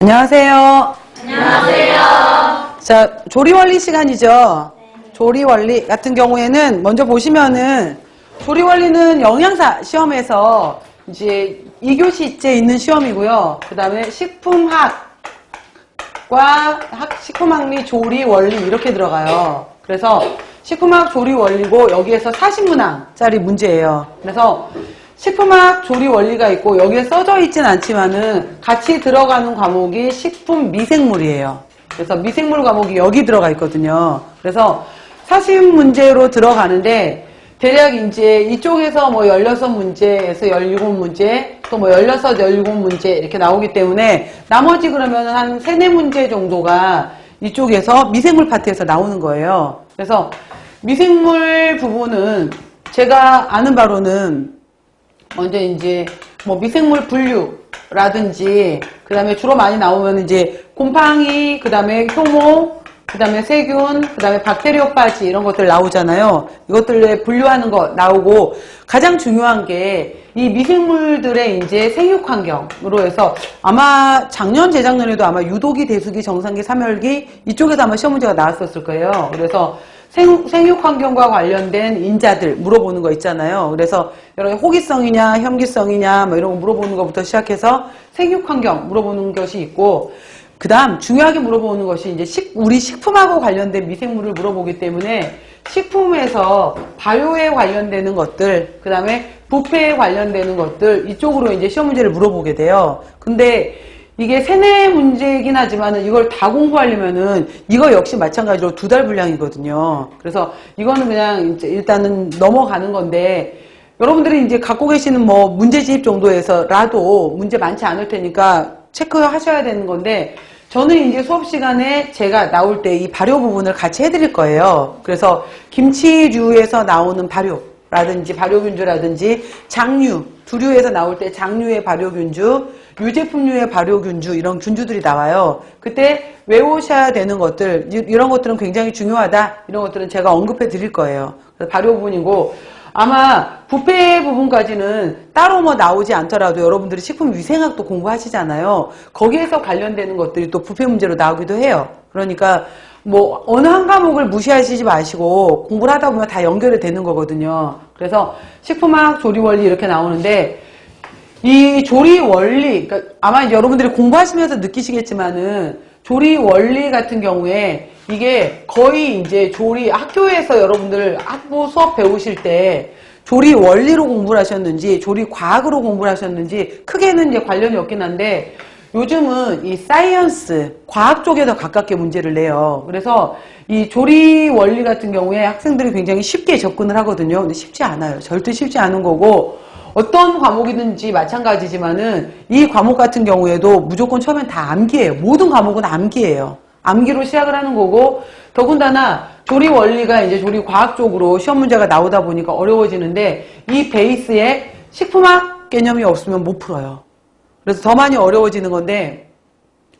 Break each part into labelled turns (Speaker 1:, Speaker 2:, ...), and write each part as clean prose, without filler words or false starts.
Speaker 1: 안녕하세요.
Speaker 2: 안녕하세요.
Speaker 1: 자, 조리원리 시간이죠. 조리원리 같은 경우에는 먼저 보시면은 조리원리는 영양사 시험에서 이제 2교시째 있는 시험이고요. 그 다음에 식품학과 식품학리 조리원리 이렇게 들어가요. 그래서 식품학 조리원리고 여기에서 40문항짜리 문제예요. 그래서 식품학 조리 원리가 있고 여기에 써져 있진 않지만은 같이 들어가는 과목이 식품 미생물이에요. 그래서 미생물 과목이 여기 들어가 있거든요. 그래서 40문제로 들어가는데 대략 이제 이쪽에서 뭐 16문제에서 17문제 또 뭐 16, 17문제 이렇게 나오기 때문에 나머지 그러면 한 3, 4문제 정도가 이쪽에서 미생물 파트에서 나오는 거예요. 그래서 미생물 부분은 제가 아는 바로는 먼저 이제 뭐 미생물 분류라든지 그 다음에 주로 많이 나오면 이제 곰팡이, 그 다음에 효모, 그 다음에 세균, 그 다음에 박테리오파지 이런 것들 나오잖아요. 이것들에 분류하는 거 나오고 가장 중요한 게 이 미생물들의 이제 생육 환경으로 해서 아마 작년, 재작년에도 아마 유도기, 대수기, 정상기, 삼열기 이쪽에서 아마 시험 문제가 나왔었을 거예요. 그래서 생육 환경과 관련된 인자들 물어보는 거 있잖아요. 그래서 여러 호기성이냐, 혐기성이냐, 뭐 이런 거 물어보는 것부터 시작해서 생육 환경 물어보는 것이 있고, 그 다음 중요하게 물어보는 것이 이제 우리 식품하고 관련된 미생물을 물어보기 때문에 식품에서 발효에 관련되는 것들, 그 다음에 부패에 관련되는 것들 이쪽으로 이제 시험 문제를 물어보게 돼요. 근데 이게 3, 4문제이긴 하지만은 이걸 다 공부하려면은 이거 역시 마찬가지로 2달 분량이거든요. 그래서 이거는 그냥 이제 일단은 넘어가는 건데 여러분들이 이제 갖고 계시는 뭐 문제집 정도에서라도 문제 많지 않을 테니까 체크하셔야 되는 건데 저는 이제 수업 시간에 제가 나올 때 이 발효 부분을 같이 해드릴 거예요. 그래서 김치류에서 나오는 발효라든지 발효균주라든지 장류, 두류에서 나올 때 장류의 발효균주, 유제품류의 발효균주 이런 균주들이 나와요. 그때 외우셔야 되는 것들 이런 것들은 굉장히 중요하다. 이런 것들은 제가 언급해 드릴 거예요. 그래서 발효 부분이고 아마 부패 부분까지는 따로 뭐 나오지 않더라도 여러분들이 식품위생학도 공부하시잖아요. 거기에서 관련되는 것들이 또 부패 문제로 나오기도 해요. 그러니까 뭐 어느 한 과목을 무시하시지 마시고 공부를 하다 보면 다 연결이 되는 거거든요. 그래서 식품학 조리원리 이렇게 나오는데 이 조리 원리, 그러니까 아마 이제 여러분들이 공부하시면서 느끼시겠지만은 조리 원리 같은 경우에 이게 거의 이제 조리 학교에서 여러분들 학부 수업 배우실 때 조리 원리로 공부를 하셨는지 조리 과학으로 공부를 하셨는지 크게는 이제 관련이 없긴 한데 요즘은 이 사이언스, 과학 쪽에 더 가깝게 문제를 내요. 그래서 이 조리 원리 같은 경우에 학생들이 굉장히 쉽게 접근을 하거든요. 근데 쉽지 않아요. 절대 쉽지 않은 거고 어떤 과목이든지 마찬가지지만은 이 과목 같은 경우에도 무조건 처음엔 다 암기예요. 모든 과목은 암기예요. 암기로 시작을 하는 거고 더군다나 조리 원리가 이제 조리 과학 쪽으로 시험 문제가 나오다 보니까 어려워지는데 이 베이스에 식품학 개념이 없으면 못 풀어요. 그래서 더 많이 어려워지는 건데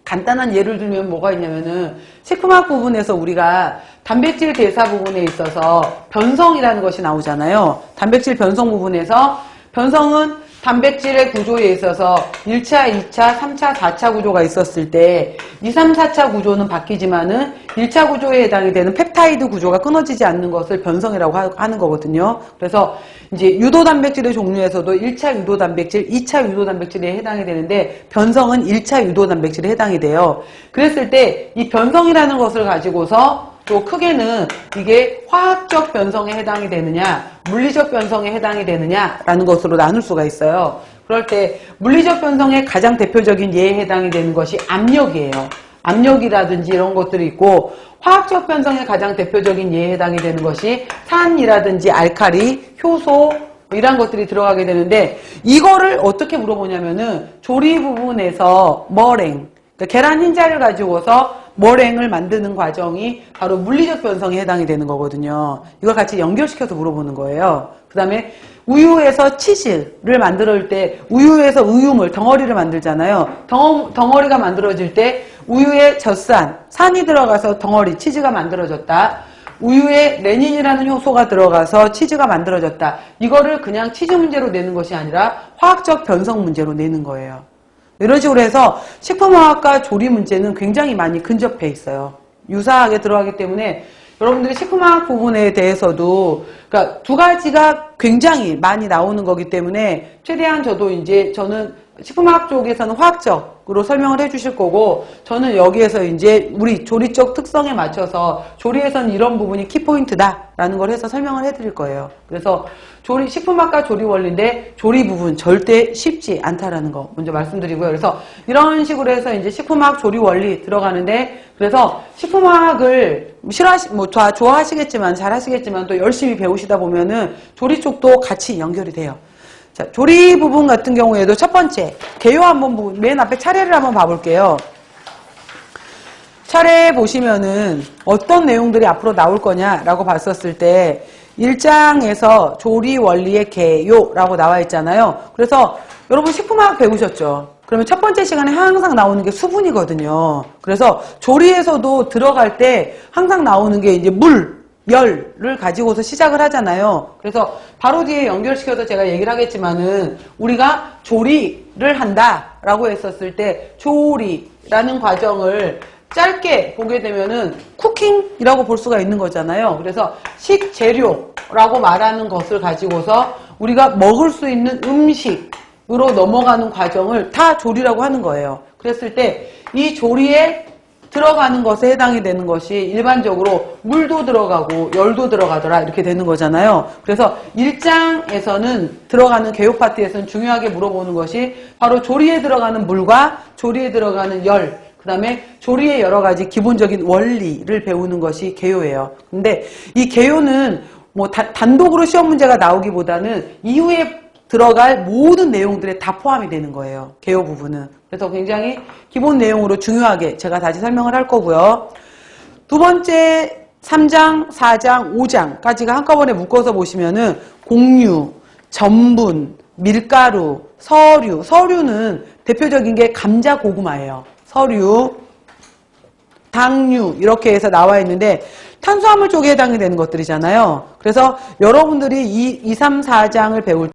Speaker 1: 간단한 예를 들면 뭐가 있냐면은 식품학 부분에서 우리가 단백질 대사 부분에 있어서 변성이라는 것이 나오잖아요. 단백질 변성 부분에서 변성은 단백질의 구조에 있어서 1차, 2차, 3차, 4차 구조가 있었을 때 2, 3, 4차 구조는 바뀌지만은 1차 구조에 해당이 되는 펩타이드 구조가 끊어지지 않는 것을 변성이라고 하는 거거든요. 그래서 이제 유도 단백질의 종류에서도 1차 유도 단백질, 2차 유도 단백질에 해당이 되는데 변성은 1차 유도 단백질에 해당이 돼요. 그랬을 때 이 변성이라는 것을 가지고서 또 크게는 이게 화학적 변성에 해당이 되느냐 물리적 변성에 해당이 되느냐라는 것으로 나눌 수가 있어요. 그럴 때 물리적 변성의 가장 대표적인 예에 해당이 되는 것이 압력이에요. 압력이라든지 이런 것들이 있고 화학적 변성의 가장 대표적인 예에 해당이 되는 것이 산이라든지 알칼리, 효소 이런 것들이 들어가게 되는데 이거를 어떻게 물어보냐면은 조리 부분에서 머랭 그러니까 계란 흰자를 가지고서 머랭을 만드는 과정이 바로 물리적 변성에 해당이 되는 거거든요. 이걸 같이 연결시켜서 물어보는 거예요. 그 다음에 우유에서 치즈를 만들 때 우유에서 우유물, 덩어리를 만들잖아요. 덩어리가 만들어질 때 우유에 젖산, 산이 들어가서 덩어리, 치즈가 만들어졌다. 우유에 레닌이라는 효소가 들어가서 치즈가 만들어졌다. 이거를 그냥 치즈 문제로 내는 것이 아니라 화학적 변성 문제로 내는 거예요. 이런 식으로 해서 식품화학과 조리 문제는 굉장히 많이 근접해 있어요. 유사하게 들어가기 때문에 여러분들이 식품화학 부분에 대해서도 그러니까 두 가지가 굉장히 많이 나오는 거기 때문에 최대한 저는 식품화학 쪽에서는 화학적으로 설명을 해주실 거고 저는 여기에서 이제 우리 조리 쪽 특성에 맞춰서 조리에서는 이런 부분이 키포인트다라는 걸 해서 설명을 해드릴 거예요. 그래서 식품학과 조리 원리인데 조리 부분 절대 쉽지 않다라는 거 먼저 말씀드리고요. 그래서 이런 식으로 해서 이제 식품화학 조리 원리 들어가는데 그래서 식품화학을 좋아하시겠지만 잘 하시겠지만 또 열심히 배우시다 보면은 조리 쪽도 같이 연결이 돼요. 자, 조리 부분 같은 경우에도 첫 번째, 개요 한번 맨 앞에 차례를 한번 봐볼게요. 차례 보시면은 어떤 내용들이 앞으로 나올 거냐라고 봤었을 때 1장에서 조리 원리의 개요라고 나와 있잖아요. 그래서 여러분 식품화학 배우셨죠? 그러면 첫 번째 시간에 항상 나오는 게 수분이거든요. 그래서 조리에서도 들어갈 때 항상 나오는 게 이제 열을 가지고서 시작을 하잖아요. 그래서 바로 뒤에 연결시켜서 제가 얘기를 하겠지만은 우리가 조리를 한다라고 했었을 때 조리라는 과정을 짧게 보게 되면은 쿠킹이라고 볼 수가 있는 거잖아요. 그래서 식재료라고 말하는 것을 가지고서 우리가 먹을 수 있는 음식으로 넘어가는 과정을 다 조리라고 하는 거예요. 그랬을 때 이 조리에 들어가는 것에 해당이 되는 것이 일반적으로 물도 들어가고 열도 들어가더라 이렇게 되는 거잖아요. 그래서 1장에서는 들어가는 개요 파트에서는 중요하게 물어보는 것이 바로 조리에 들어가는 물과 조리에 들어가는 열, 그 다음에 조리의 여러 가지 기본적인 원리를 배우는 것이 개요예요. 근데 이 개요는 뭐 단독으로 시험 문제가 나오기보다는 이후에 들어갈 모든 내용들에 다 포함이 되는 거예요. 개요 부분은. 그래서 굉장히 기본 내용으로 중요하게 제가 다시 설명을 할 거고요. 두 번째 3장, 4장, 5장까지가 한꺼번에 묶어서 보시면은 공유, 전분, 밀가루, 서류. 서류는 대표적인 게 감자 고구마예요. 서류, 당류 이렇게 해서 나와 있는데 탄수화물 쪽에 해당이 되는 것들이잖아요. 그래서 여러분들이 2, 3, 4장을 배울 때